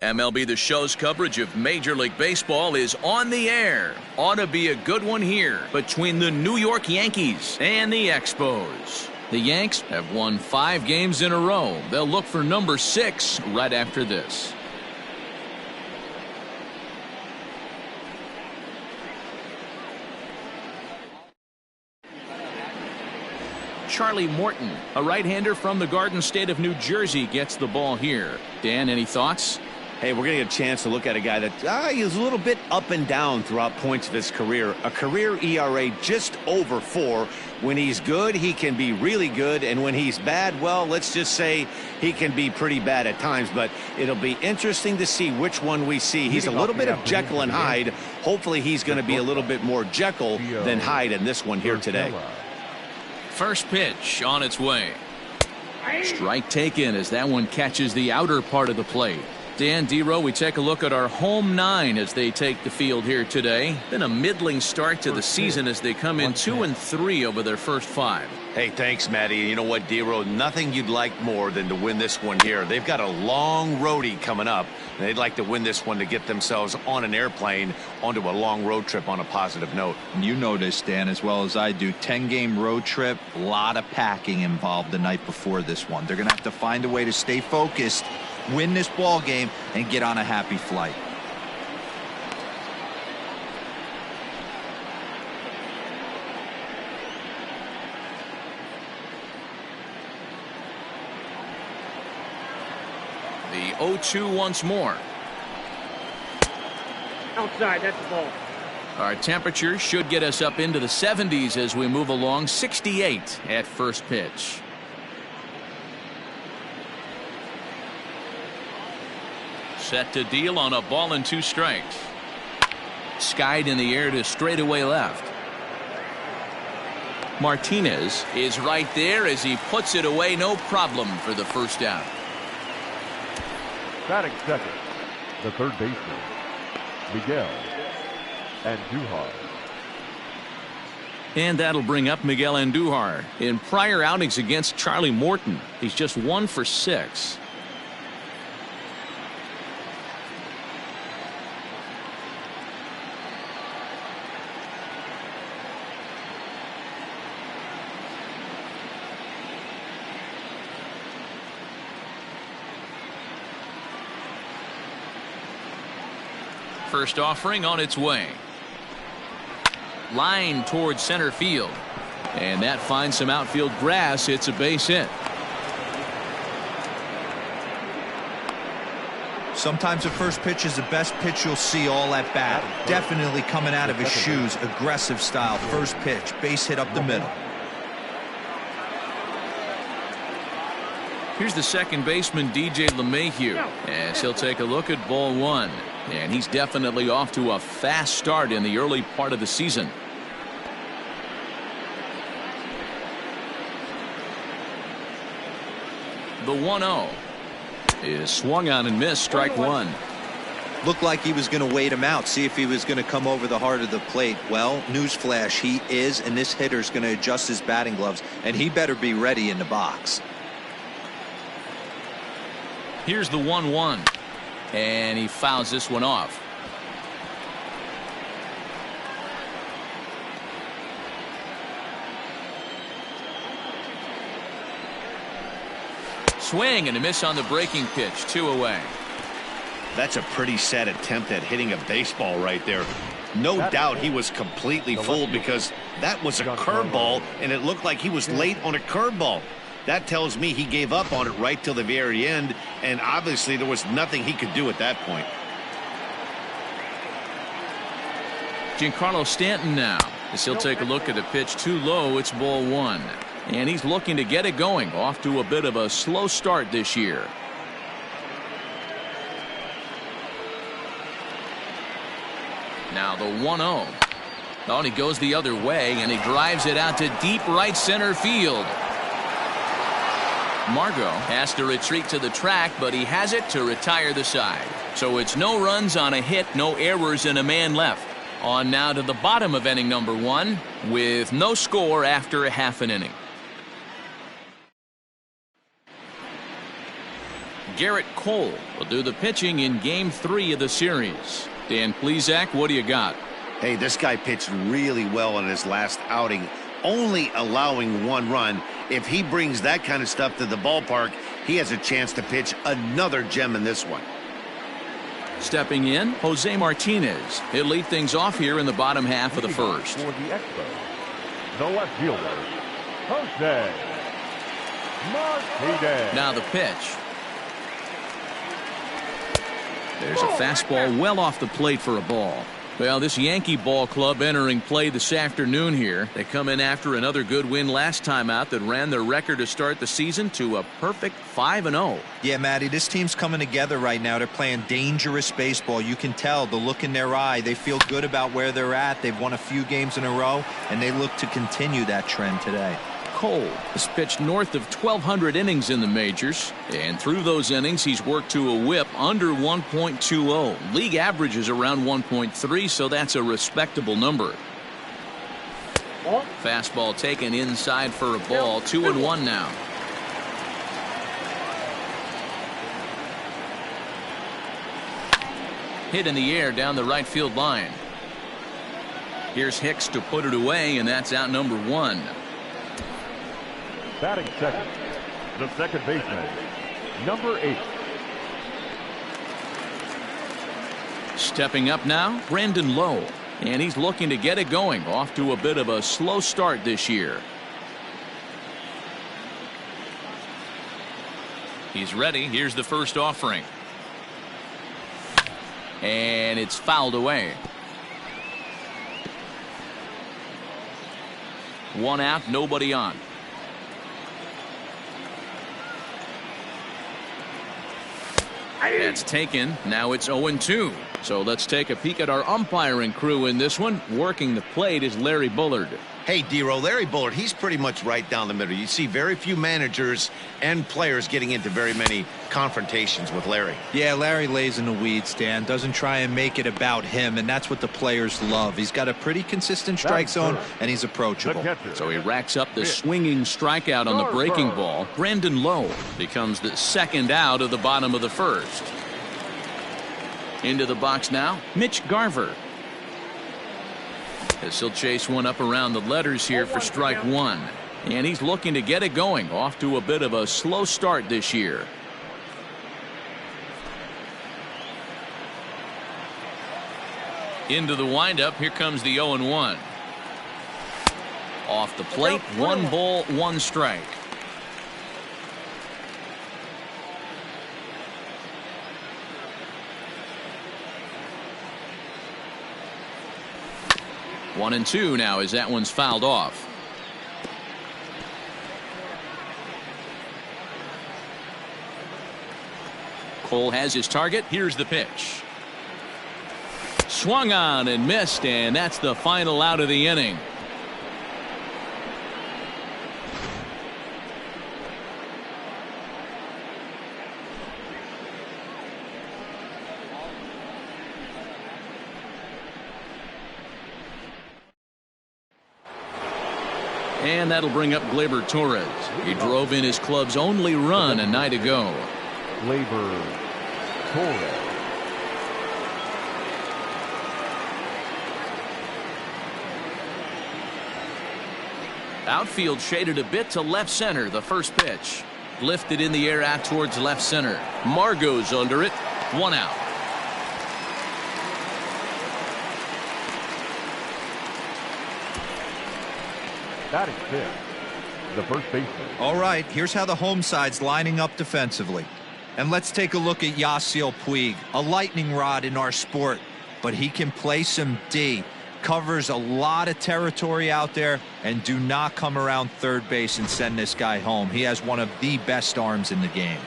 MLB The Show's coverage of Major League Baseball is on the air. Ought to be a good one here between the New York Yankees and the Expos. The Yanks have won 5 games in a row. They'll look for number 6 right after this. Charlie Morton, a right-hander from the Garden State of New Jersey, gets the ball here. Dan, any thoughts? Hey, we're going to get a chance to look at a guy that he's a little bit up and down throughout points of his career. A career ERA just over 4. When he's good, he can be really good. And when he's bad, well, let's just say he can be pretty bad at times. But it'll be interesting to see which one we see. He's a little bit of Jekyll and Hyde. Hopefully he's going to be a little bit more Jekyll than Hyde in this one here today. First pitch on its way. Strike taken as that one catches the outer part of the plate. Dan, D-Row, we take a look at our home 9 as they take the field here today. Been a middling start to the season as they come in 2-3 over their first 5. Hey, thanks, Matty. You know what, D-Row, nothing you'd like more than to win this one here. They've got a long roadie coming up, and they'd like to win this one to get themselves on an airplane onto a long road trip on a positive note. You know this, Dan, as well as I do. 10-game road trip, a lot of packing involved the night before this one. They're going to have to find a way to stay focused, win this ball game, and get on a happy flight. The 0-2 once more. Outside, that's the ball. Our temperature should get us up into the 70s as we move along. 68 at first pitch. Set to deal on a ball and 2 strikes. Skied in the air to straightaway left. Martinez is right there as he puts it away. No problem for the first out. Batting second, the third baseman, Miguel Andujar. And that'll bring up Miguel Andujar. In prior outings against Charlie Morton, he's just 1 for 6. First offering on its way. Line towards center field. And that finds some outfield grass. It's a base hit. Sometimes the first pitch is the best pitch you'll see all at bat. Definitely coming out of his shoes. Aggressive style. First pitch. Base hit up the middle. Here's the second baseman, DJ Lemahieu, as he'll take a look at ball 1. And he's definitely off to a fast start in the early part of the season. The 1-0 is swung on and missed. Strike 1. Looked like he was going to wait him out, see if he was going to come over the heart of the plate. Well, newsflash, he is, and this hitter's going to adjust his batting gloves, and he better be ready in the box. Here's the 1-1. And he fouls this one off. Swing and a miss on the breaking pitch. 2 away. That's a pretty sad attempt at hitting a baseball right there. No doubt he was completely fooled because that was a curveball, and it looked like he was late on a curveball. That tells me he gave up on it right till the very end, and obviously there was nothing he could do at that point. Giancarlo Stanton now, as he'll take a look at the pitch too low. It's ball 1. And he's looking to get it going. Off to a bit of a slow start this year. Now the 1-0. Oh, and he goes the other way, and he drives it out to deep right center field. Margot has to retreat to the track, but he has it to retire the side. So it's no runs on a hit, no errors, and a man left. On now to the bottom of inning number 1 with no score after a half an inning. Garrett Cole will do the pitching in Game 3 of the series. Dan Plesac, what do you got? Hey, this guy pitched really well in his last outing, only allowing 1 run. If he brings that kind of stuff to the ballpark, he has a chance to pitch another gem in this one. Stepping in, Jose Martinez. He'll lead things off here in the bottom half of the first. For the Expos, the left fielder, Jose Martinez. Now the pitch. There's a fastball well off the plate for a ball. Well, this Yankee ball club entering play this afternoon here. They come in after another good win last time out that ran their record to start the season to a perfect 5-0. Yeah, Matty, this team's coming together right now. They're playing dangerous baseball. You can tell the look in their eye. They feel good about where they're at. They've won a few games in a row, and they look to continue that trend today. Cole has pitched north of 1,200 innings in the majors, and through those innings he's worked to a whip under 1.20. League average is around 1.3, so that's a respectable number. Fastball taken inside for a ball. 2-1 now. Hit in the air down the right field line. Here's Hicks to put it away, and that's out number 1. Batting second, the second baseman, number 8. Stepping up now, Brandon Lowe, and he's looking to get it going. Off to a bit of a slow start this year. He's ready. Here's the first offering, and it's fouled away. 1 out, nobody on. That's taken. Now it's 0-2. So let's take a peek at our umpiring crew in this one. Working the plate is Larry Bullard. Hey, D-Row, Larry Bullard, he's pretty much right down the middle. You see very few managers and players getting into very many confrontations with Larry. Yeah, Larry lays in the weeds, Dan. Doesn't try and make it about him, and that's what the players love. He's got a pretty consistent strike zone, and he's approachable. So he racks up the swinging strikeout on the breaking ball. Brandon Lowe becomes the second out of the bottom of the first. Into the box now, Mitch Garver. As he'll chase one up around the letters here for strike 1. And he's looking to get it going. Off to a bit of a slow start this year. Into the windup. Here comes the 0-1. Off the plate. 1 ball, 1 strike. One and 2 now as that one's fouled off. Cole has his target. Here's the pitch. Swung on and missed, and that's the final out of the inning. And that'll bring up Glaber Torres. He drove in his club's only run a night ago. Glaber Torres. Outfield shaded a bit to left center. The first pitch lifted in the air out towards left center. Margot's under it. 1 out. Batting fifth, the first baseman. All right, here's how the home side's lining up defensively. And let's take a look at Yasiel Puig, a lightning rod in our sport, but he can play some D. Covers a lot of territory out there, and do not come around third base and send this guy home. He has one of the best arms in the game.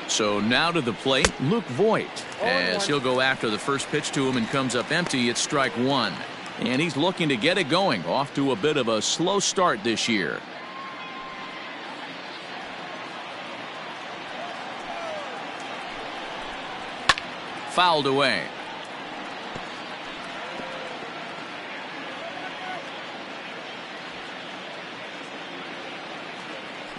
So now to the plate, Luke Voit, as he'll go after the first pitch to him and comes up empty. It's strike 1. And he's looking to get it going. Off to a bit of a slow start this year. Fouled away.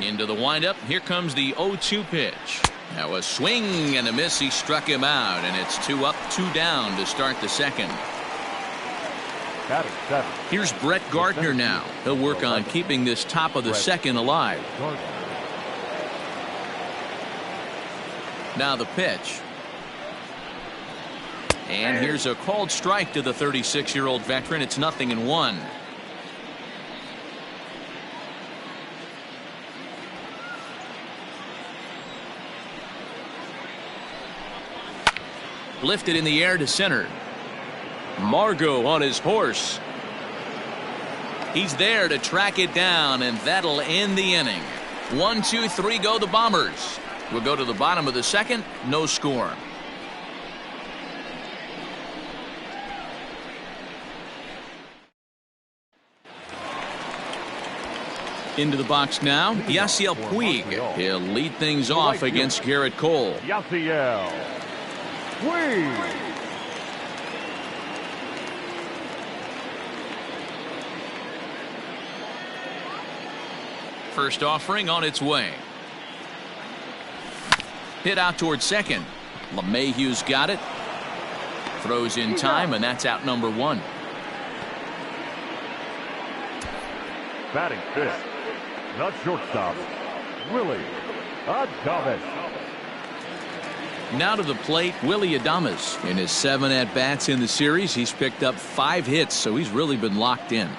Into the windup. Here comes the 0-2 pitch. Now a swing and a miss. He struck him out, and it's 2 up, 2 down to start the second. Batting 7. Here's Brett Gardner now. He'll work on keeping this top of the second alive. Now the pitch. And here's a called strike to the 36-year-old veteran. It's 0-1. Lifted in the air to center. Margot on his horse. He's there to track it down, and that'll end the inning. 1, 2, 3 go the Bombers. We'll go to the bottom of the second. No score. Into the box now, Yasiel Puig. He'll lead things off against Garrett Cole. Yasiel Puig. First offering on its way. Hit out towards second. Lemahieu's got it. Throws in time, and that's out number 1. Batting 5th. The shortstop, Willie Adames. Now to the plate, Willie Adames. In his 7 at-bats in the series, he's picked up 5 hits, so he's really been locked in.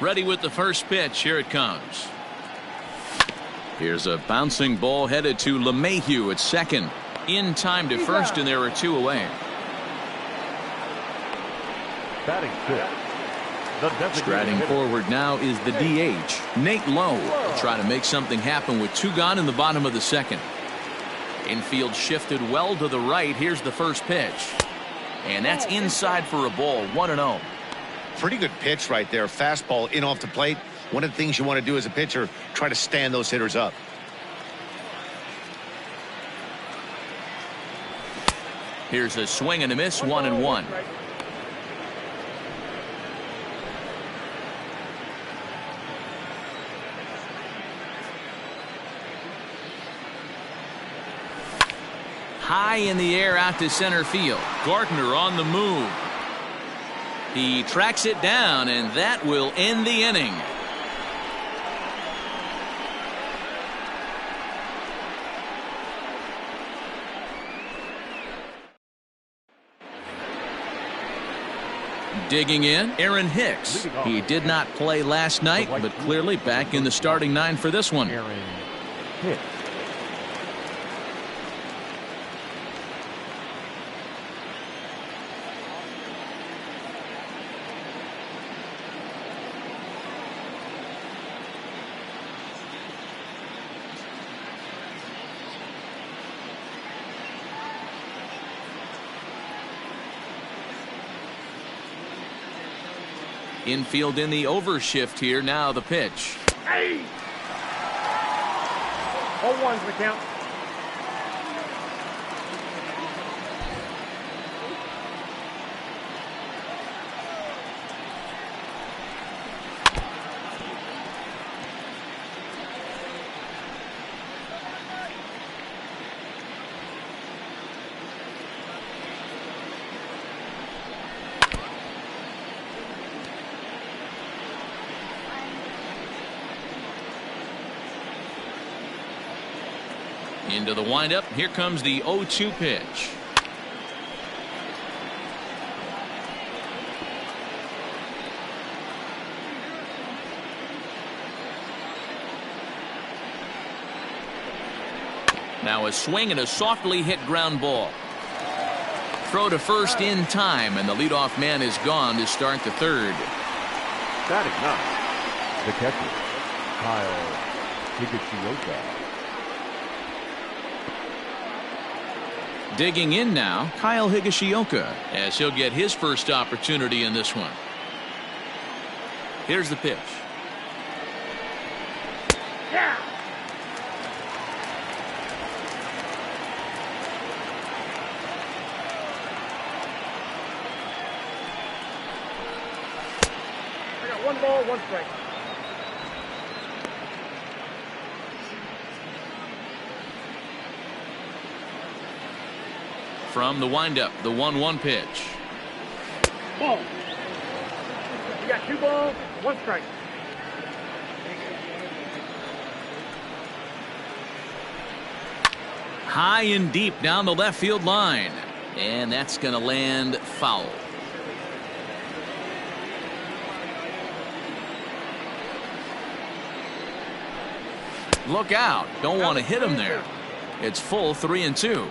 Ready with the first pitch. Here it comes. Here's a bouncing ball headed to Lemahieu at second. In time to first, and there are 2 away. Batting 5th. Striding forward now is the DH, Nate Lowe. Will try to make something happen with 2 gone in the bottom of the second. Infield shifted well to the right. Here's the first pitch. And that's inside for a ball. 1-0. Pretty good pitch right there. Fastball in off the plate. One of the things you want to do as a pitcher, try to stand those hitters up. Here's a swing and a miss. 1-1. High in the air out to center field. Gardner on the move. He tracks it down, and that will end the inning. Digging in, Aaron Hicks. He did not play last night, but clearly back in the starting 9 for this one. Aaron Hicks. Infield in the overshift here. Now the pitch. Hey! 0-1's the count. Into the windup. Here comes the 0-2 pitch. Now a swing and a softly hit ground ball. Throw to first in time, and the leadoff man is gone to start the third. Batting 9. The catcher, Kyle Hicks. Digging in now, Kyle Higashioka, as he'll get his first opportunity in this one. Here's the pitch. Yeah. I got 1 ball, 1 strike. From the windup, the 1-1 pitch. Ball. You got 2 balls, 1 strike. High and deep down the left field line. And that's going to land foul. Look out. Don't want to hit him there. It's full 3-2.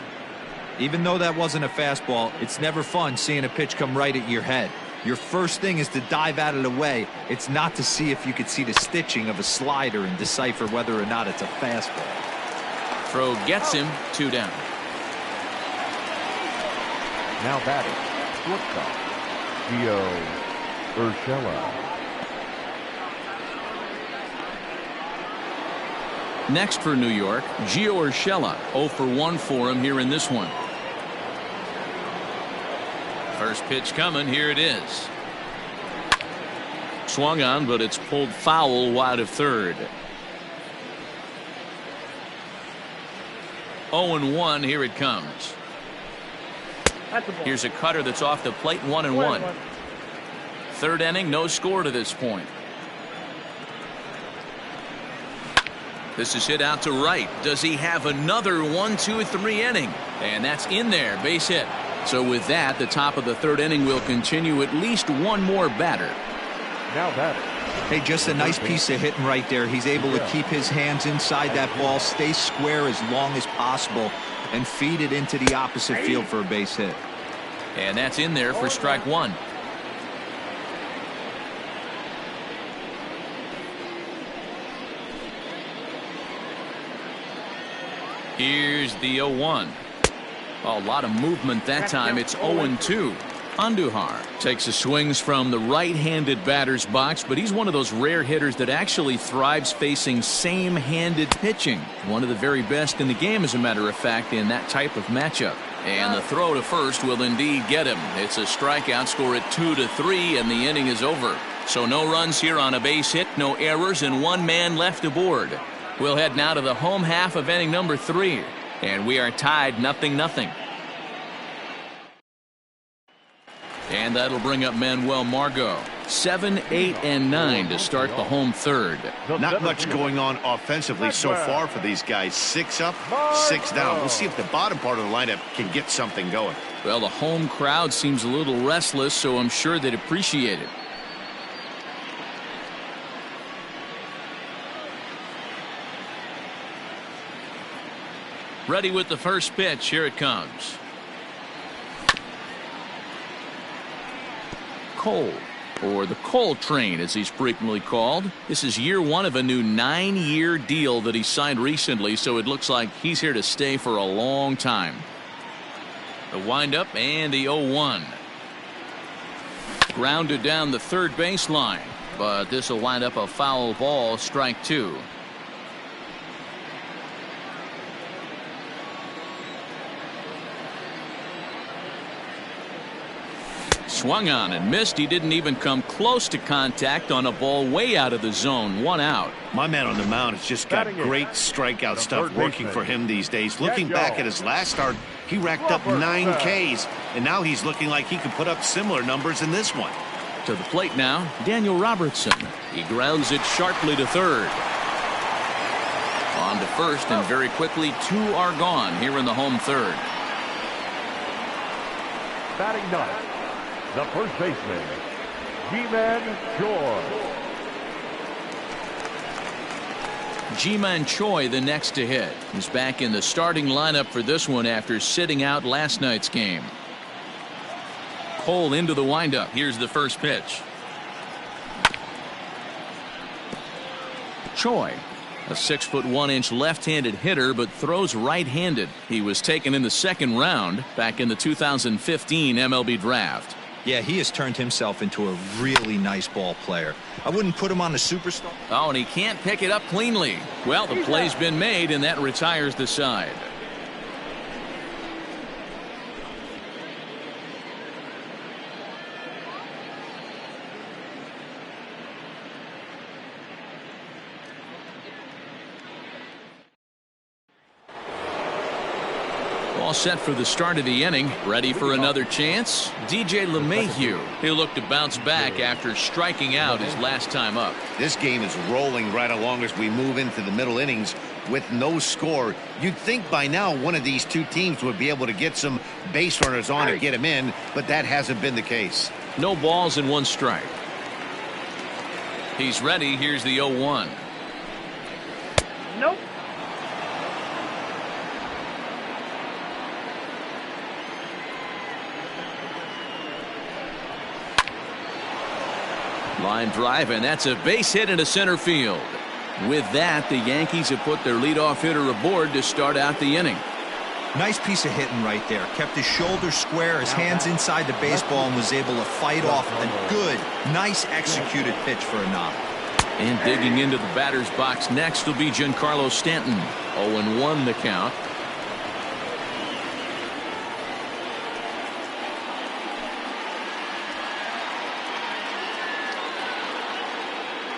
Even though that wasn't a fastball, it's never fun seeing a pitch come right at your head. Your first thing is to dive out of the way. It's not to see if you could see the stitching of a slider and decipher whether or not it's a fastball. Throw gets him, 2 down. Now batting, shortstop, Gio Urshela. Next for New York, Gio Urshela. 0 for 1 for him here in this one. First pitch coming. Here it is. Swung on, but it's pulled foul wide of third. 0-1. Here it comes. Here's a cutter that's off the plate. 1-1. Third inning, no score to this point. This is hit out to right. Does he have another 1, 2, 3 inning? And that's in there. Base hit. So with that, the top of the third inning will continue. At least one more batter. Now batting. Hey, just a nice piece of hitting right there. He's able to keep his hands inside that ball, stay square as long as possible, and feed it into the opposite field for a base hit. And that's in there for strike 1. Here's the 0-1. A lot of movement that time. It's 0-2. Andujar takes the swings from the right-handed batter's box, but he's one of those rare hitters that actually thrives facing same-handed pitching. One of the very best in the game, as a matter of fact, in that type of matchup. And the throw to first will indeed get him. It's a strikeout, score at 2-3, and the inning is over. So no runs here on a base hit, no errors, and 1 man left aboard. We'll head now to the home half of inning number 3, and we are tied 0-0. And that'll bring up Manuel Margot. 7, 8, and 9 to start the home third. Not much going on offensively so far for these guys. 6 up, 6 down. We'll see if the bottom part of the lineup can get something going. Well, the home crowd seems a little restless, so I'm sure they'd appreciate it. Ready with the first pitch. Here it comes. Cole, or the Cole train as he's frequently called. This is year 1 of a new 9-year deal that he signed recently, so it looks like he's here to stay for a long time. The windup and the 0-1. Grounded down the third baseline, but this will wind up a foul ball, strike 2. Swung on and missed. He didn't even come close to contact on a ball way out of the zone. 1 out. My man on the mound has just got great strikeout stuff working for him these days. Looking back at his last start, he racked up 9 Ks, and now he's looking like he could put up similar numbers in this one. To the plate now, Daniel Robertson. He grounds it sharply to third. On to first, and very quickly 2 are gone here in the home third. Batting 9. The first baseman, Ji-Man Choi. Ji-Man Choi, the next to hit. He's back in the starting lineup for this one after sitting out last night's game. Cole into the windup. Here's the first pitch. Choi, a 6'1" left-handed hitter, but throws right-handed. He was taken in the second round back in the 2015 MLB draft. Yeah, he has turned himself into a really nice ball player. I wouldn't put him on the superstar. Oh, and he can't pick it up cleanly. Well, the play's been made, and that retires the side. All set for the start of the inning. Ready for another chance? DJ Lemahieu. He'll look to bounce back after striking out his last time up. This game is rolling right along as we move into the middle innings with no score. You'd think by now one of these two teams would be able to get some base runners on and get them in, but that hasn't been the case. No balls and one strike. He's ready. Here's the 0-1. Nope. Line drive, and that's a base hit into center field. With that, the Yankees have put their leadoff hitter aboard to start out the inning. Nice piece of hitting right there. Kept his shoulders square, his hands inside the baseball, and was able to fight off a good, nice executed pitch for a knock. And digging into the batter's box next will be Giancarlo Stanton. 0-1 the count.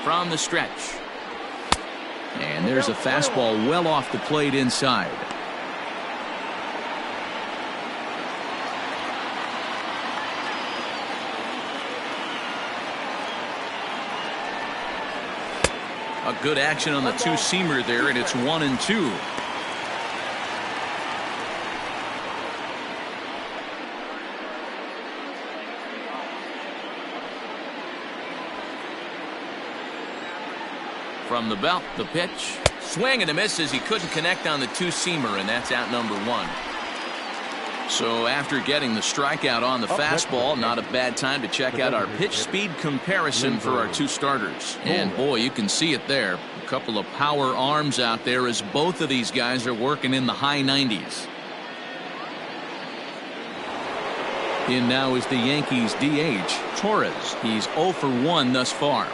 From the stretch. And there's a fastball well off the plate inside. A good action on the two-seamer there, and it's 1-2. From the belt, the pitch. Swing and a miss as he couldn't connect on the two-seamer, and that's out number 1. So after getting the strikeout on the fastball, not a bad time to check out our pitch speed comparison for our two starters. And boy, you can see it there. A couple of power arms out there as both of these guys are working in the high 90s. In now is the Yankees DH, Torres. He's 0 for 1 thus far.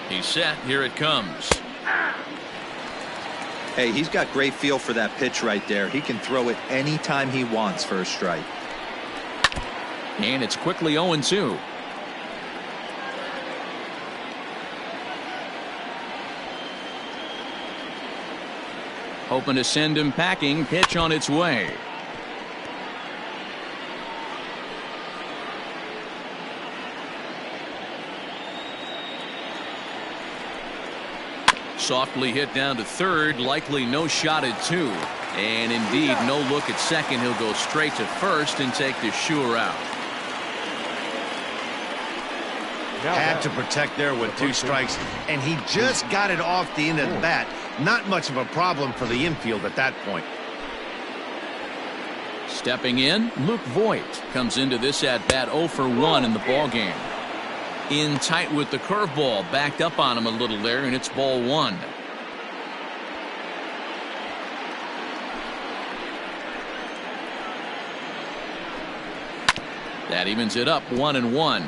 He's set. Here it comes. Hey, he's got great feel for that pitch right there. He can throw it anytime he wants for a strike. And it's quickly 0-2. Hoping to send him packing. Pitch on its way. Softly hit down to third, likely no shot at 2. And indeed, no look at second. He'll go straight to first and take the sure out. Had to protect there with 2 strikes, and he just got it off the end of the bat. Not much of a problem for the infield at that point. Stepping in, Luke Voit comes into this at bat 0 for 1 in the ball game. In tight with the curveball, backed up on him a little there, and it's ball 1. That evens it up 1-1.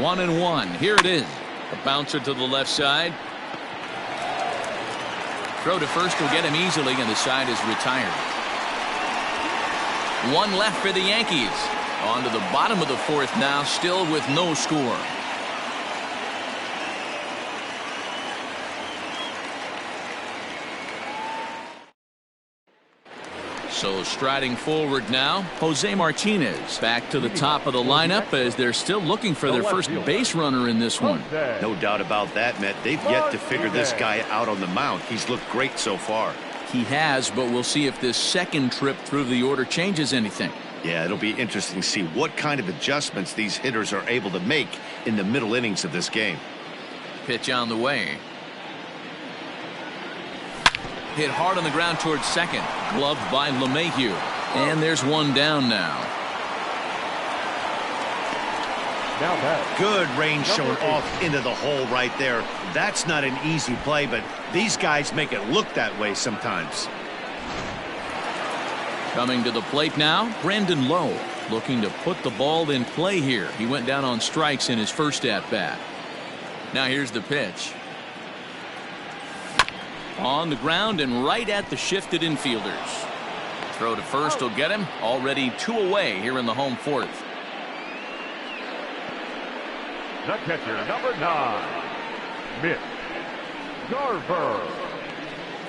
One and one. Here it is. A bouncer to the left side. Throw to first will get him easily, and the side is retired. One left for the Yankees. On to the bottom of the 4th now, still with no score. So striding forward now, Jose Martinez back to the top of the lineup as they're still looking for their first base runner in this one. No doubt about that, Matt. They've yet to figure this guy out on the mound. He's looked great so far. He has, but we'll see if this second trip through the order changes anything. Yeah, it'll be interesting to see what kind of adjustments these hitters are able to make in the middle innings of this game. Pitch on the way. Hit hard on the ground towards second. Gloved by Lemahieu. And there's one down now. Good range shown off into the hole right there. That's not an easy play, but these guys make it look that way sometimes. Coming to the plate now, Brandon Lowe looking to put the ball in play here. He went down on strikes in his first at bat. Now here's the pitch. On the ground and right at the shifted infielders. Throw to first will get him. Already 2 away here in the home 4th. The catcher, number 9, Mitch Garver.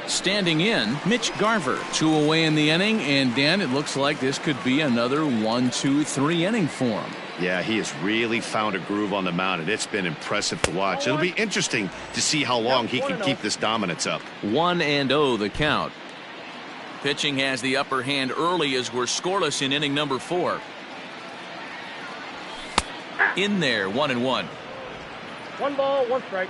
Standing in, Mitch Garver. 2 away in the inning, and Dan, it looks like this could be another 1-2-3 inning for him. Yeah, he has really found a groove on the mound, and it's been impressive to watch. It'll be interesting to see how long he can keep this dominance up. 1-0 the count. Pitching has the upper hand early as we're scoreless in inning number 4. In there, 1-1. 1 ball, 1 strike.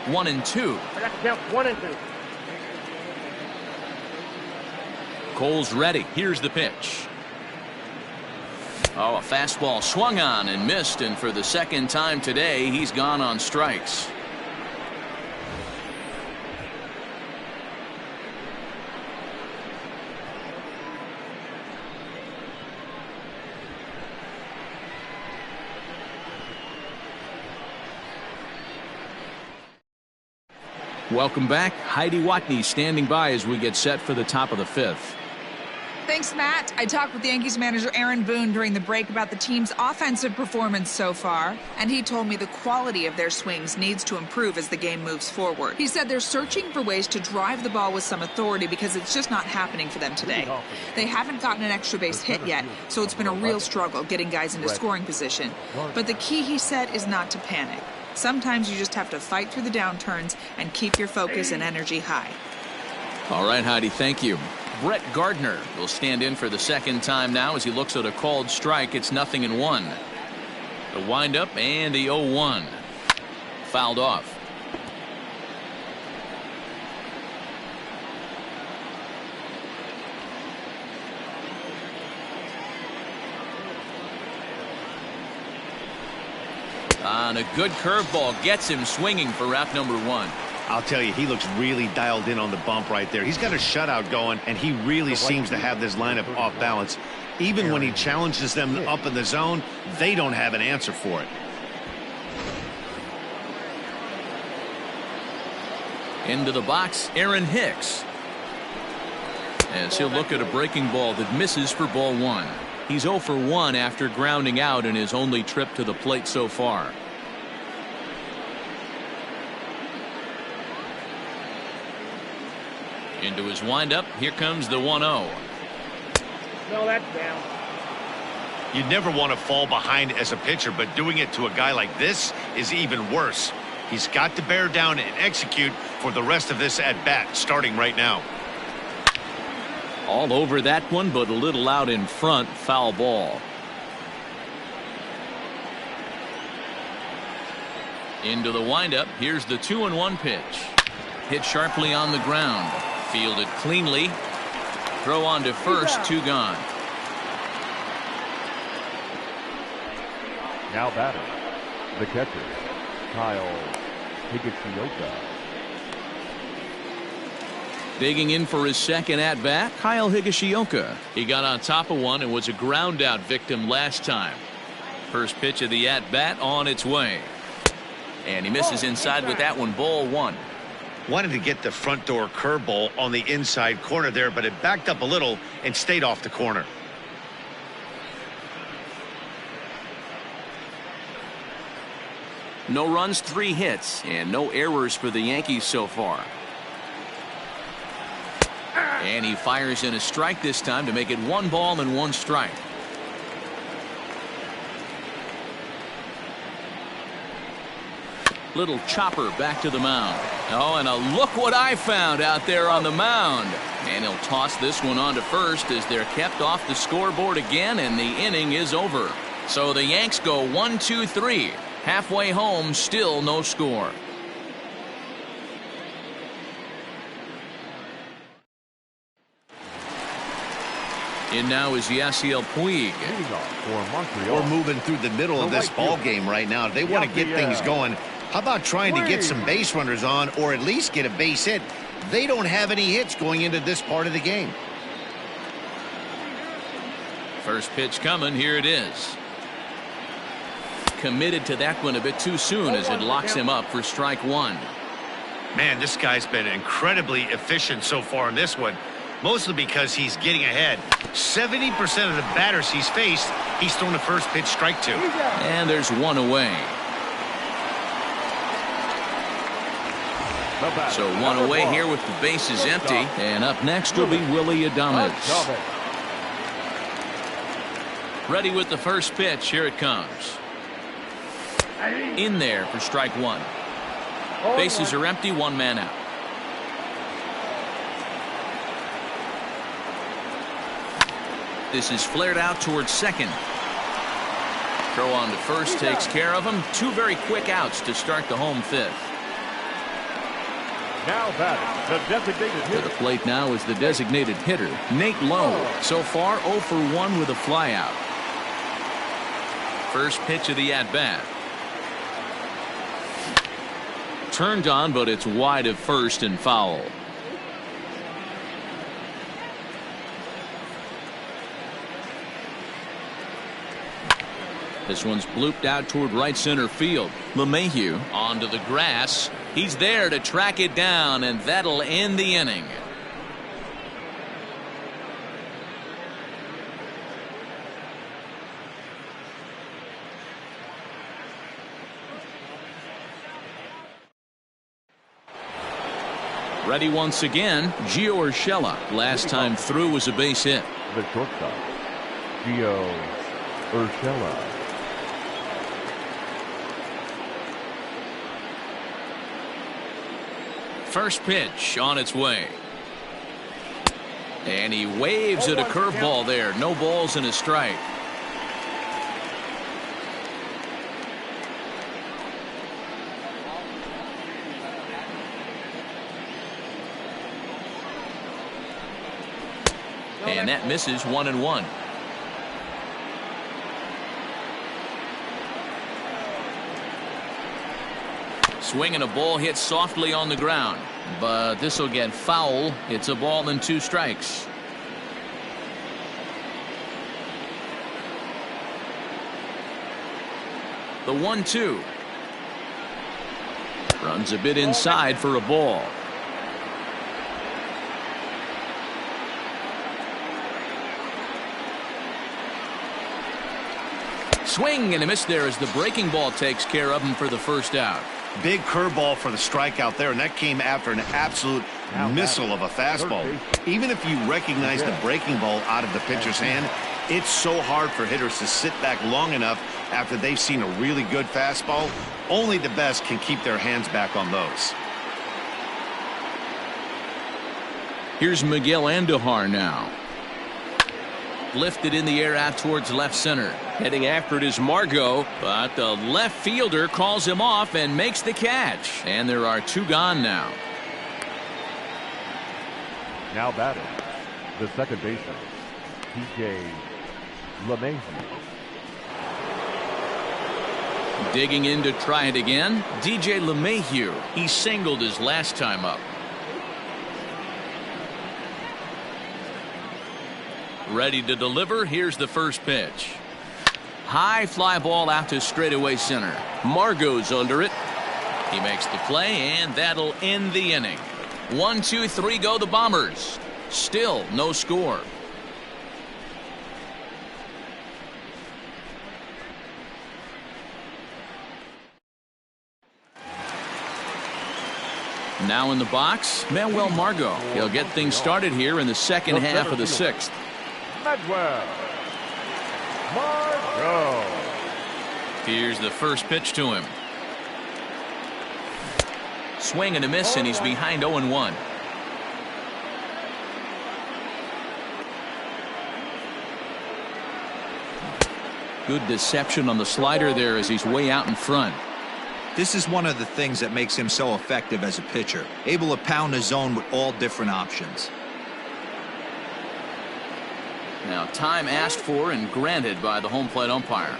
One and two. I got to count 1 and 2. Cole's ready. Here's the pitch. Oh, a fastball swung on and missed, and for the second time today, he's gone on strikes. Welcome back. Heidi Watney standing by as we get set for the top of the 5th. Thanks, Matt. I talked with Yankees manager Aaron Boone during the break about the team's offensive performance so far, and he told me the quality of their swings needs to improve as the game moves forward. He said they're searching for ways to drive the ball with some authority because it's just not happening for them today. They haven't gotten an extra base hit yet, so it's been a real struggle getting guys into scoring position. But the key, he said, is not to panic. Sometimes you just have to fight through the downturns and keep your focus and energy high. All right, Heidi, thank you. Brett Gardner will stand in for the second time now as he looks at a called strike. It's 0-1. The windup and the 0-1. Fouled off. And a good curveball gets him swinging for out number 1. I'll tell you, he looks really dialed in on the bump right there. He's got a shutout going, and he really seems to have this lineup off balance. Even when he challenges them up in the zone, they don't have an answer for it. Into the box, Aaron Hicks. As he'll look at a breaking ball that misses for ball 1. He's 0 for 1 after grounding out in his only trip to the plate so far. Into his windup. Here comes the 1-0. No, that's down. You never want to fall behind as a pitcher, but doing it to a guy like this is even worse. He's got to bear down and execute for the rest of this at bat, starting right now. All over that one, but a little out in front. Foul ball. Into the windup. Here's the 2-1 pitch. Hit sharply on the ground. Fielded cleanly. Throw on to first. 2 gone. Now batting, the catcher, Kyle Hicks. Digging in for his second at-bat, Kyle Higashioka. He got on top of one and was a ground-out victim last time. First pitch of the at-bat on its way. And he misses inside with that one. Ball 1. Wanted to get the front door curveball on the inside corner there, but it backed up a little and stayed off the corner. No runs, 3 hits, and no errors for the Yankees so far. And he fires in a strike this time to make it 1 ball and 1 strike. Little chopper back to the mound. Oh, and a look what I found out there on the mound. And he'll toss this one on to first as they're kept off the scoreboard again, and the inning is over. So the Yanks go 1-2-3. Halfway home, still no score. In now is Yasiel Puig. We're moving through the middle of this ball game right now. They want to get things going. How about trying to get some base runners on, or at least get a base hit? They don't have any hits going into this part of the game. First pitch coming. Here it is. Committed to that one a bit too soon as it locks him up for strike 1. Man, this guy's been incredibly efficient so far in this one, mostly because he's getting ahead. 70% of the batters he's faced, he's thrown the first pitch strike to. And there's one away. So one away here with the bases empty. And up next will be Willie Adames. Ready with the first pitch. Here it comes. In there for strike one. Bases are empty, one man out. This is flared out towards second. Throw on to first takes care of him. Two very quick outs to start the home fifth. Now batting, the designated hitter. To the plate now is the designated hitter, Nate Lowe. So far 0 for 1 with a flyout. First pitch of the at-bat. Turned on, but it's wide of first and foul. This one's blooped out toward right center field. Lemahieu onto the grass. He's there to track it down, and that'll end the inning. Ready once again, Gio Urshela. Last time through was a base hit. The shortstop, Gio Urshela. First pitch on its way. And he waves at a curveball there. No balls and a strike. And that misses 1-1. Swing and a ball hit softly on the ground, but this will get foul. It's a ball and 2 strikes. The 1-2 runs a bit inside for a ball. Swing and a miss there as the breaking ball takes care of him for the first out. Big curveball for the strikeout there, and that came after an absolute missile of a fastball. Even if you recognize the breaking ball out of the pitcher's hand, it's so hard for hitters to sit back long enough after they've seen a really good fastball. Only the best can keep their hands back on those. Here's Miguel Andujar now. Lifted in the air out towards left center. Heading after it is Margot, but the left fielder calls him off and makes the catch. And there are 2 gone now. Now batting, the second baseman, DJ Lemahieu. Digging in to try it again, DJ Lemahieu. He singled his last time up. Ready to deliver. Here's the first pitch. High fly ball out to straightaway center. Margot's under it. He makes the play, and that'll end the inning. 1, 2, 3 go the Bombers. Still no score. Now in the box, Manuel Margot. He'll get things started here in the second half of the 6th. Manuel Margot. Here's the first pitch to him. Swing and a miss, and he's behind 0-1. Good deception on the slider there as he's way out in front. This is one of the things that makes him so effective as a pitcher, able to pound the zone with all different options. Now time asked for and granted by the home plate umpire.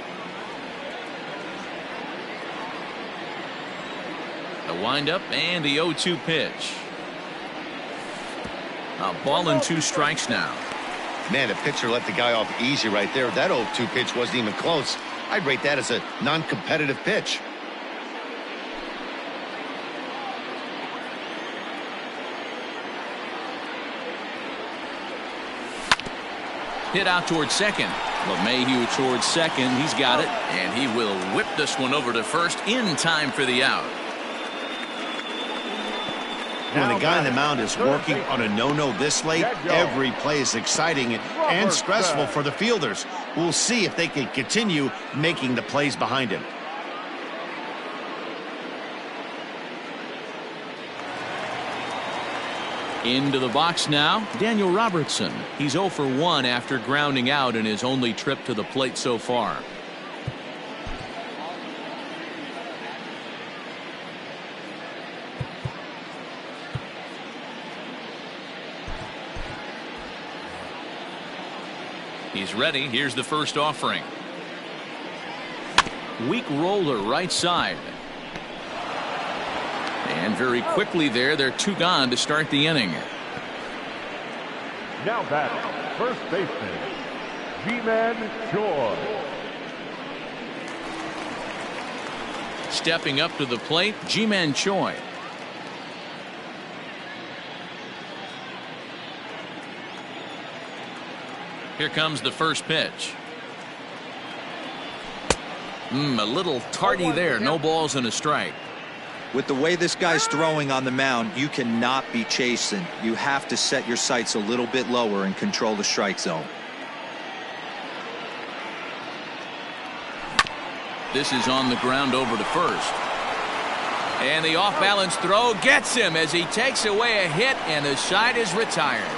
The windup and the 0-2 pitch. A ball and 2 strikes now. Man, the pitcher let the guy off easy right there. That 0-2 pitch wasn't even close. I'd rate that as a non-competitive pitch. Hit out towards second. Lemahieu towards second. He's got it. And he will whip this one over to first in time for the out. When the guy on the mound is working on a no-no this late, every play is exciting and stressful for the fielders. We'll see if they can continue making the plays behind him. Into the box now, Daniel Robertson. He's 0 for 1 after grounding out in his only trip to the plate so far. He's ready. Here's the first offering. Weak roller right side. And very quickly there, they're 2 gone to start the inning. Now batting, first baseman, Ji-Man Choi. Stepping up to the plate, Ji-Man Choi. Here comes the first pitch. A little tardy there. No balls and a strike. With the way this guy's throwing on the mound, you cannot be chasing. You have to set your sights a little bit lower and control the strike zone. This is on the ground over to first. And the off-balance throw gets him as he takes away a hit, and the side is retired.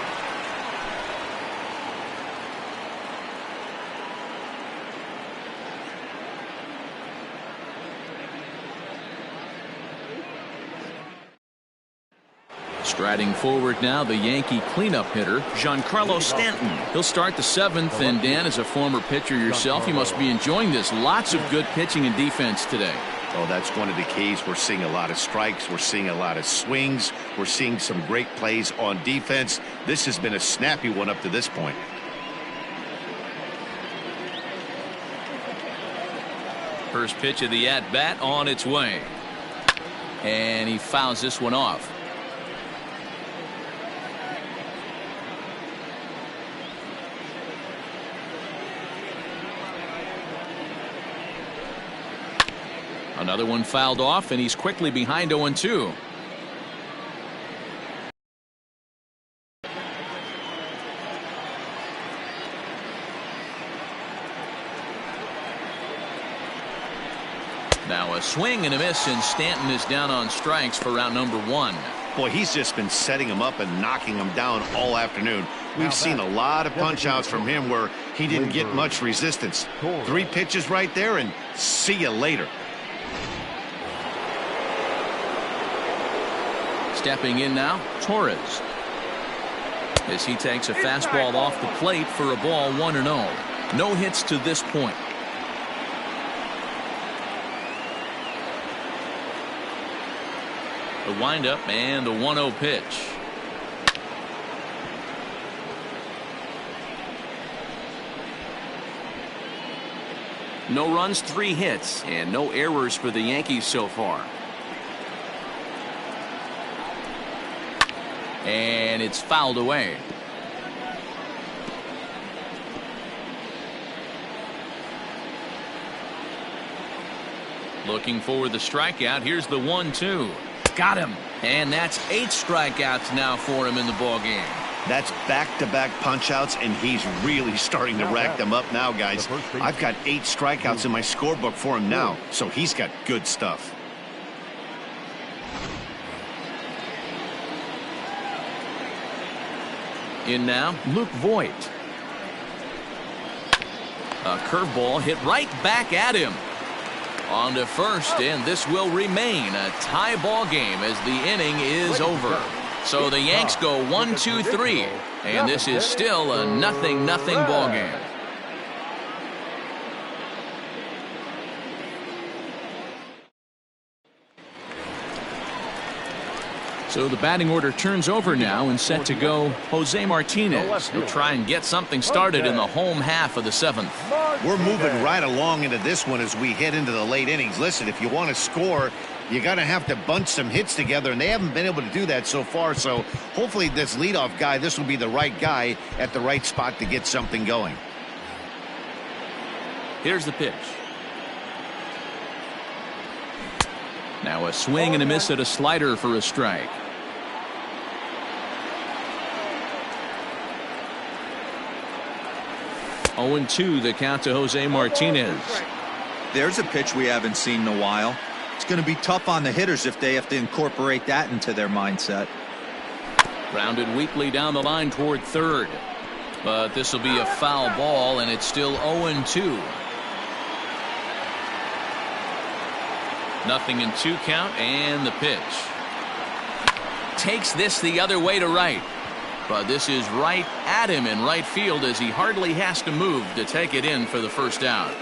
Striding forward now, the Yankee cleanup hitter, Giancarlo Stanton. He'll start the 7th, and Dan, as a former pitcher yourself, you must be enjoying this. Lots of good pitching and defense today. Oh, that's one of the keys. We're seeing a lot of strikes. We're seeing a lot of swings. We're seeing some great plays on defense. This has been a snappy one up to this point. First pitch of the at-bat on its way. And he fouls this one off. Another one fouled off, and he's quickly behind 0-2. Now a swing and a miss, and Stanton is down on strikes for round number 1. Boy, he's just been setting him up and knocking him down all afternoon. We've seen a lot of punch-outs from him where he didn't get much resistance. 3 pitches right there, and see you later. Stepping in now, Torres. As he takes a fastball off the plate for a ball, 1-0. No hits to this point. The windup and the 1-0 pitch. No runs, 3 hits, and no errors for the Yankees so far. And it's fouled away. Looking for the strikeout. Here's the 1-2. Got him. And that's 8 strikeouts now for him in the ball game. That's back-to-back punch-outs, and he's really starting to rack them up now, guys. I've got 8 strikeouts in my scorebook for him now, so he's got good stuff. In now, Luke Voigt. A curveball hit right back at him. On to first, and this will remain a tie ball game as the inning is over. So the Yanks go 1-2-3, and this is still a 0-0 ball game. So the batting order turns over now and set to go Jose Martinez. He'll try and get something started in the home half of the 7th. We're moving right along into this one as we head into the late innings. Listen, if you want to score, you got to have to bunch some hits together, and they haven't been able to do that so far. So hopefully this leadoff guy, this will be the right guy at the right spot to get something going. Here's the pitch. Now a swing and a miss at a slider for a strike. Oh, 0-2 the count to Jose Martinez. There's a pitch we haven't seen in a while. It's going to be tough on the hitters if they have to incorporate that into their mindset. Grounded weakly down the line toward third. But this will be a foul ball, and it's still 0-2. Nothing in 2 count, and the pitch. Takes this the other way to right. But this is right at him in right field as he hardly has to move to take it in for the first out.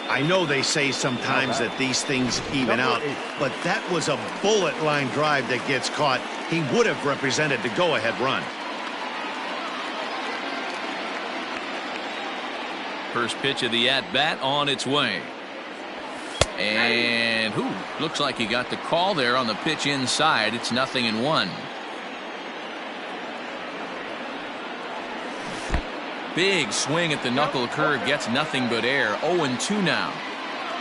I know they say sometimes that these things even out, but that was a bullet line drive that gets caught. He would have represented the go-ahead run. First pitch of the at-bat on its way. And looks like he got the call there on the pitch inside. It's 0-1. Big swing at the knuckle curve, gets nothing but air. 0-2 now.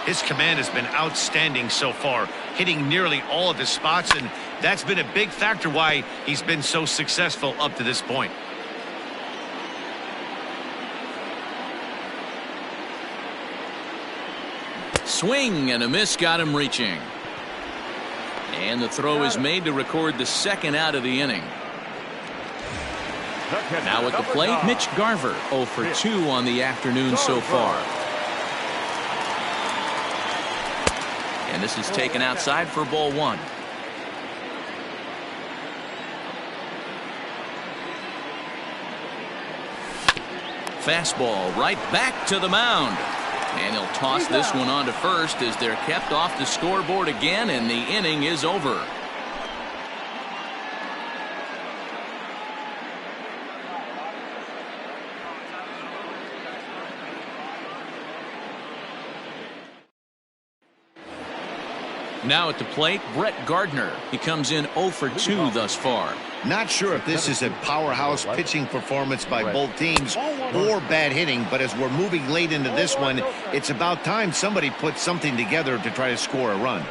His command has been outstanding so far, hitting nearly all of his spots, and that's been a big factor why he's been so successful up to this point. Swing and a miss got him reaching. And the throw is made to record the 2nd out of the inning. Now at the plate, Mitch Garver, 0 for 2 on the afternoon so far. And this is taken outside for ball 1. Fastball right back to the mound. And he'll toss this one on to first as they're kept off the scoreboard again, and the inning is over. Now at the plate, Brett Gardner. He comes in 0 for 2 thus far. Not sure if this is a powerhouse pitching performance by both teams or bad hitting, but as we're moving late into this one, it's about time somebody puts something together to try to score a run.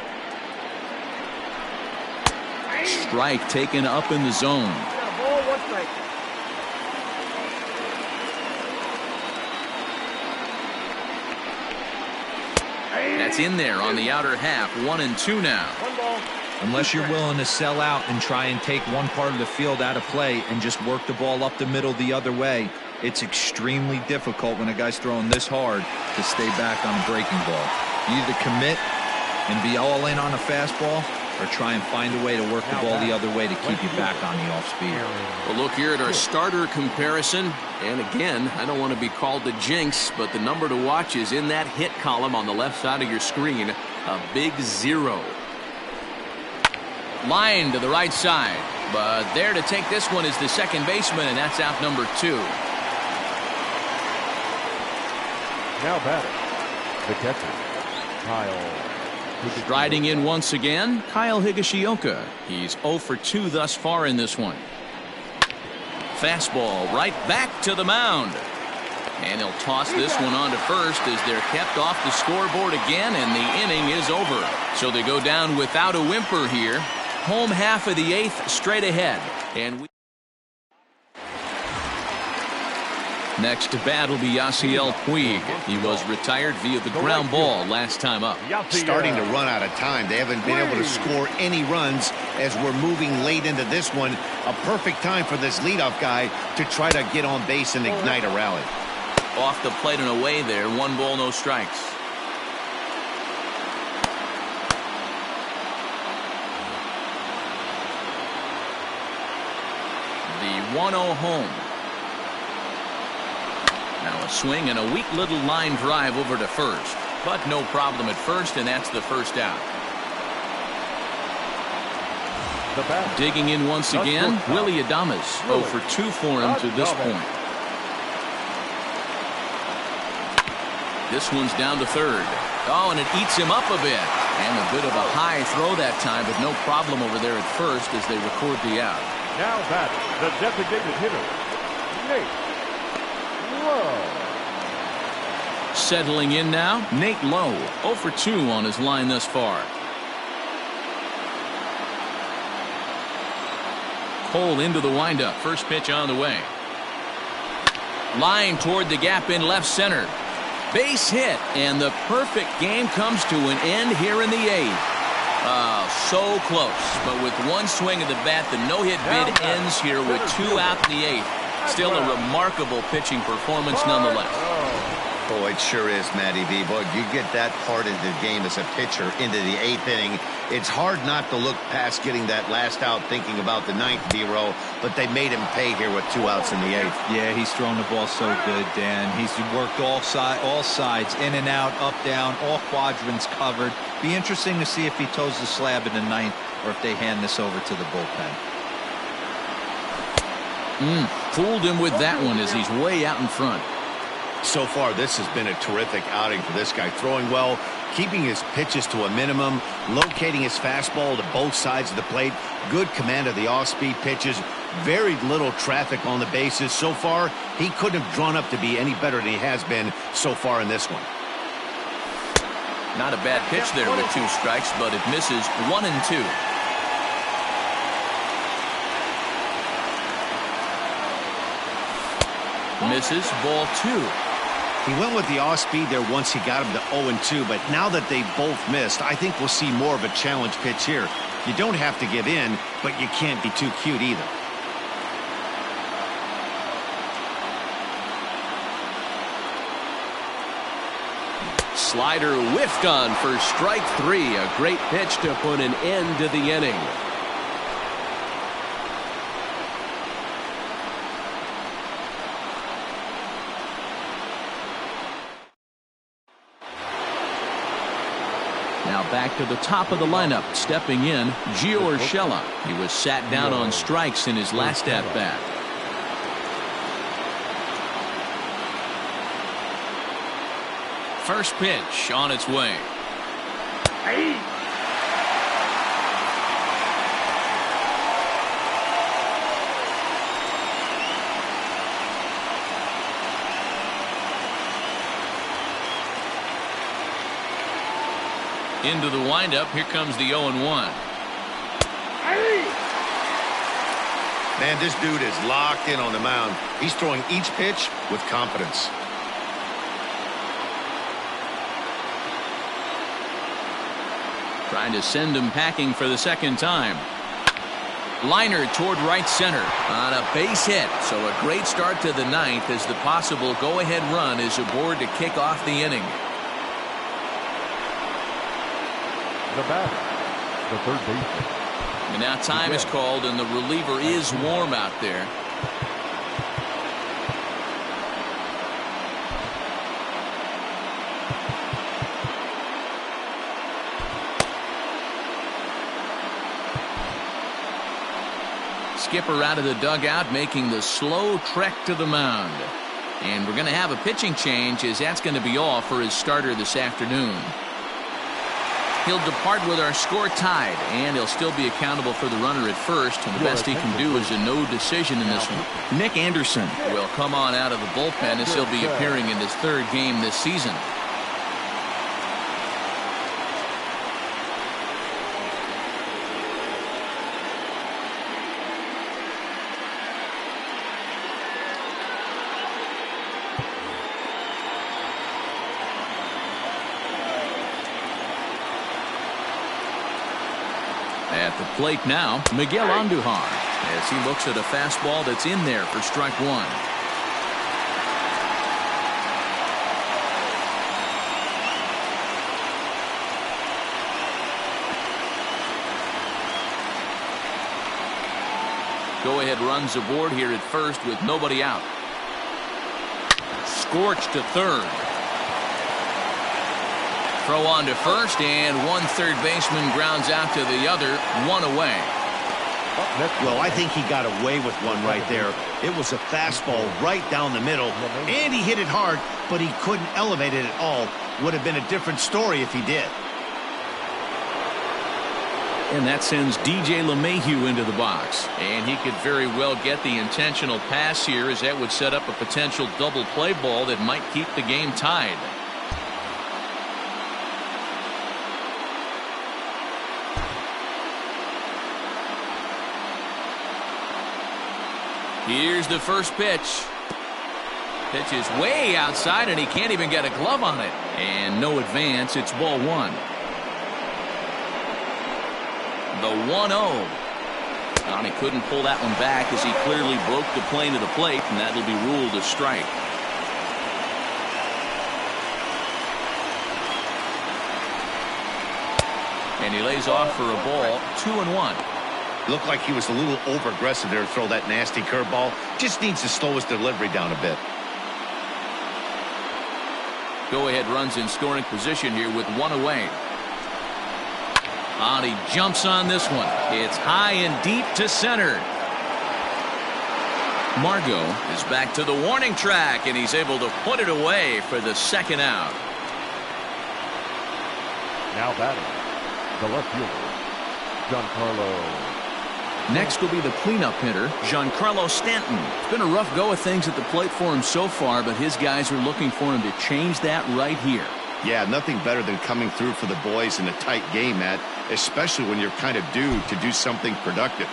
Strike taken up in the zone. Ball, 1 strike. That's in there on the outer half. 1-2 now. 1 ball. Unless you're willing to sell out and try and take one part of the field out of play and just work the ball up the middle the other way, it's extremely difficult when a guy's throwing this hard to stay back on a breaking ball. You either commit and be all in on a fastball or try and find a way to work the ball the other way to keep you back on the off speed. Well, look here at our starter comparison. And again, I don't want to be called the jinx, but the number to watch is in that hit column on the left side of your screen. A big 0. Line to the right side. But there to take this one is the second baseman, and that's out number 2. Now batting, the catcher, Kyle. Striding in once again, Kyle Higashioka. He's 0 for 2 thus far in this one. Fastball right back to the mound. And he'll toss this one on to first as they're kept off the scoreboard again, and the inning is over. So they go down without a whimper here. Home half of the 8th straight ahead. And next to bat will be Yasiel Puig. He was retired via the ground ball last time up. Starting to run out of time. They haven't been able to score any runs as we're moving late into this one. A perfect time for this leadoff guy to try to get on base and ignite a rally. Off the plate and away there. 1 ball, no strikes. The 1-0 home. Now a swing and a weak little line drive over to first, but no problem at first, and that's the first out. The bat. Digging in once again, Willie Adames. 0 for 2 for him to this point. This one's down to third. Oh, and it eats him up a bit. And a bit of a high throw that time, but no problem over there at first as they record the out. Now that the designated hitter, Nate Lowe. Settling in now, Nate Lowe. 0 for 2 on his line thus far. Cole into the windup. First pitch on the way. Line toward the gap in left center. Base hit, and the perfect game comes to an end here in the 8th. So close, but with one swing of the bat, the no-hit bid ends here with 2 out in the 8th. Still a remarkable pitching performance nonetheless. Oh, it sure is, Matty V. But you get that part of the game as a pitcher into the 8th inning. It's hard not to look past getting that last out thinking about the 9th, D-Row, but they made him pay here with 2 outs in the 8th. Yeah, he's thrown the ball so good, Dan. He's worked all sides, in and out, up, down, all quadrants covered. Be interesting to see if he toes the slab in the 9th or if they hand this over to the bullpen. Fooled him with that one as he's way out in front. So far, this has been a terrific outing for this guy. Throwing well, keeping his pitches to a minimum, locating his fastball to both sides of the plate, good command of the off-speed pitches, very little traffic on the bases. So far, he couldn't have drawn up to be any better than he has been so far in this one. Not a bad pitch there with 2 strikes, but it misses 1 and 2. Misses, ball 2. He went with the off-speed there once he got him to 0-2, but now that they both missed, I think we'll see more of a challenge pitch here. You don't have to give in, but you can't be too cute either. Slider whiffed on for strike 3. A great pitch to put an end to the inning. Now back to the top of the lineup. Stepping in, Gio Urshela. He was sat down on strikes in his last at-bat. First pitch on its way. Into the windup. Here comes the 0-1. Man, this dude is locked in on the mound. He's throwing each pitch with confidence. Trying to send him packing for the second time. Liner toward right center on a base hit. So a great start to the 9th as the possible go-ahead run is aboard to kick off the inning. The batter, the third baseman. And now time is called, and the reliever is warm out there. Skipper out of the dugout, making the slow trek to the mound. And we're going to have a pitching change, as that's going to be all for his starter this afternoon. He'll depart with our score tied, and he'll still be accountable for the runner at first, and the best he can do is a no decision in this one. Nick Anderson will come on out of the bullpen as he'll be appearing in his 3rd game this season. At the plate now, Miguel Andujar, as he looks at a fastball that's in there for strike 1. Go-ahead runs aboard here at first with nobody out. Scorched to third. Throw on to first, and one third baseman grounds out to the other, 1 away. Well, I think he got away with one right there. It was a fastball right down the middle, and he hit it hard, but he couldn't elevate it at all. Would have been a different story if he did. And that sends DJ Lemahieu into the box. And he could very well get the intentional pass here, as that would set up a potential double play ball that might keep the game tied. Here's the first pitch. Pitch is way outside, and he can't even get a glove on it. And no advance. It's ball one. The 1-0. And he couldn't pull that one back as he clearly broke the plane of the plate, and that'll be ruled a strike. And he lays off for a ball, 2-1. Looked like he was a little over-aggressive there to throw that nasty curveball. Just needs to slow his delivery down a bit. Go-ahead runs in scoring position here with one away. And he jumps on this one. It's high and deep to center. Margot is back to the warning track, and he's able to put it away for the second out. Now batting, the left fielder, Giancarlo. Next will be the cleanup hitter, Giancarlo Stanton. It's been a rough go of things at the plate for him so far, but his guys are looking for him to change that right here. Yeah, nothing better than coming through for the boys in a tight game, Matt, especially when you're kind of due to do something productive.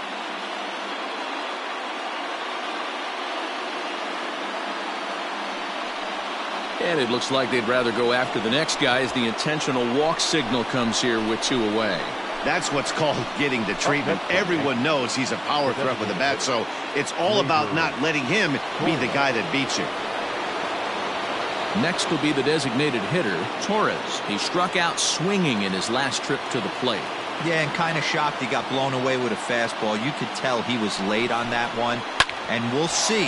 And it looks like they'd rather go after the next guy as the intentional walk signal comes here with two away. That's what's called getting the treatment. Everyone knows he's a power threat with a bat, so it's all about not letting him be the guy that beats you. Next will be the designated hitter, Torres. He struck out swinging in his last trip to the plate. Yeah, and kind of shocked he got blown away with a fastball. You could tell he was late on that one. And we'll see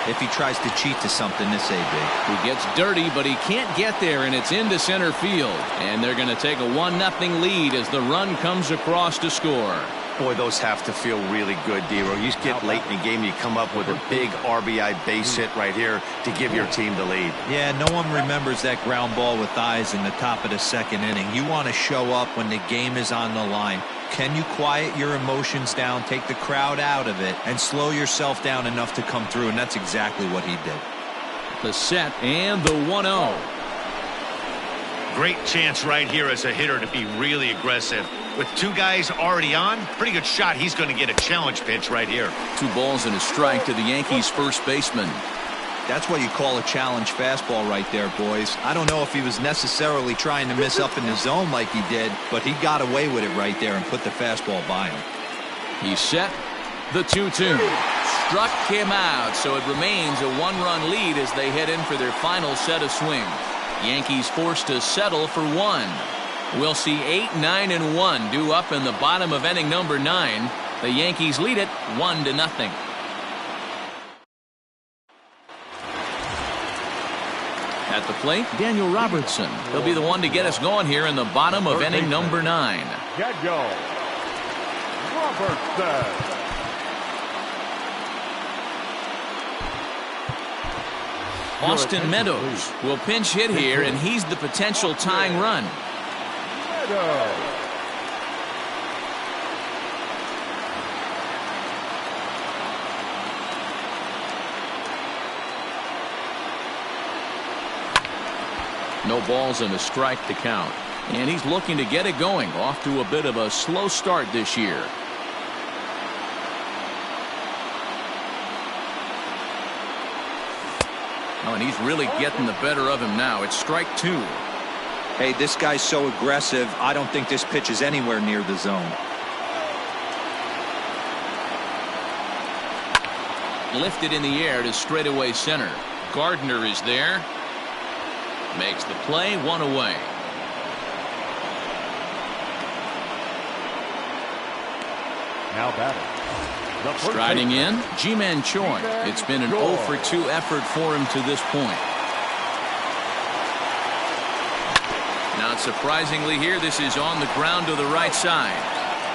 if he tries to cheat to something this AB. He gets dirty, but he can't get there, and it's into center field. And they're going to take a 1-0 lead as the run comes across to score. Boy, those have to feel really good, Dero. You get late in the game, you come up with a big RBI base hit right here to give your team the lead. Yeah, no one remembers that ground ball with eyes in the top of the second inning. You want to show up when the game is on the line. Can you quiet your emotions down, take the crowd out of it, and slow yourself down enough to come through? And that's exactly what he did. The set and the 1-0. Great chance right here as a hitter to be really aggressive. With two guys already on, pretty good shot. He's going to get a challenge pitch right here. 2 balls and a strike to the Yankees first baseman. That's what you call a challenge fastball right there, boys. I don't know if he was necessarily trying to miss up in the zone like he did, but he got away with it right there and put the fastball by him. He's set. The 2-2. Struck him out, so it remains a 1-run lead as they head in for their final set of swings. Yankees forced to settle for 1. We'll see 8, 9, and 1 due up in the bottom of inning number 9. The Yankees lead it 1-0. At the plate, Daniel Robertson. He'll be the one to get us going here in the bottom of inning number 9. Daniel Robertson. Austin Meadows will pinch hit here, and he's the potential tying run. No balls and a strike to count. And he's looking to get it going. Off to a bit of a slow start this year. Oh, and he's really getting the better of him now. It's strike 2. Hey, this guy's so aggressive. I don't think this pitch is anywhere near the zone. Lifted in the air to straightaway center. Gardner is there. Makes the play, 1 away. Now batting. Striding in, Ji-Man Choi. It's been an 0 for 2 effort for him to this point. Not surprisingly here, this is on the ground to the right side.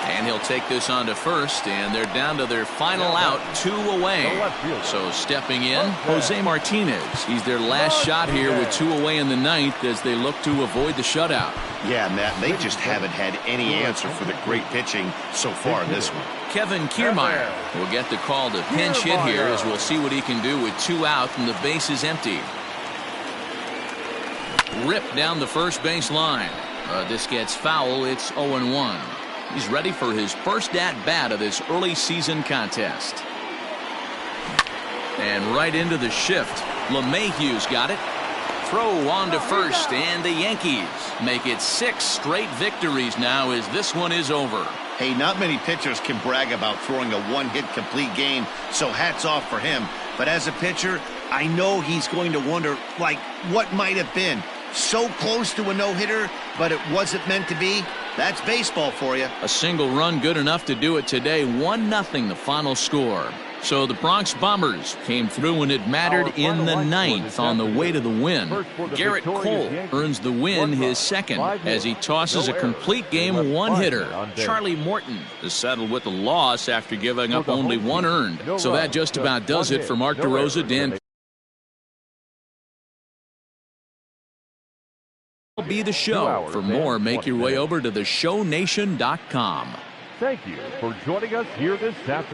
And he'll take this on to first, and they're down to their final out, 2 away. So stepping in, Jose Martinez. He's their last shot here with 2 away in the ninth as they look to avoid the shutout. Yeah, Matt, they just haven't had any answer for the great pitching so far in this one. Kevin Kiermaier will get the call to pinch hit here as we'll see what he can do with 2 out and the base is empty. Ripped down the first base line. This gets foul. It's 0-1. He's ready for his first at-bat of this early season contest. And right into the shift. Lemahieu's got it. Throw on to first, and the Yankees make it 6 straight victories now as this one is over. Hey, not many pitchers can brag about throwing a one-hit complete game, so hats off for him. But as a pitcher, I know he's going to wonder, like, what might have been. So close to a no-hitter, but it wasn't meant to be. That's baseball for you. A single run good enough to do it today. 1-0 the final score. So the Bronx Bombers came through when it mattered in the ninth on the way to the win. Garrett Cole earns the win, his second, as he tosses a complete game one-hitter. Charlie Morton is settled with a loss after giving up only 1 earned. So that just about does it for Mark DeRosa. Dan will be the show. For more, make your way over to theshownation.com. Thank you for joining us here this afternoon.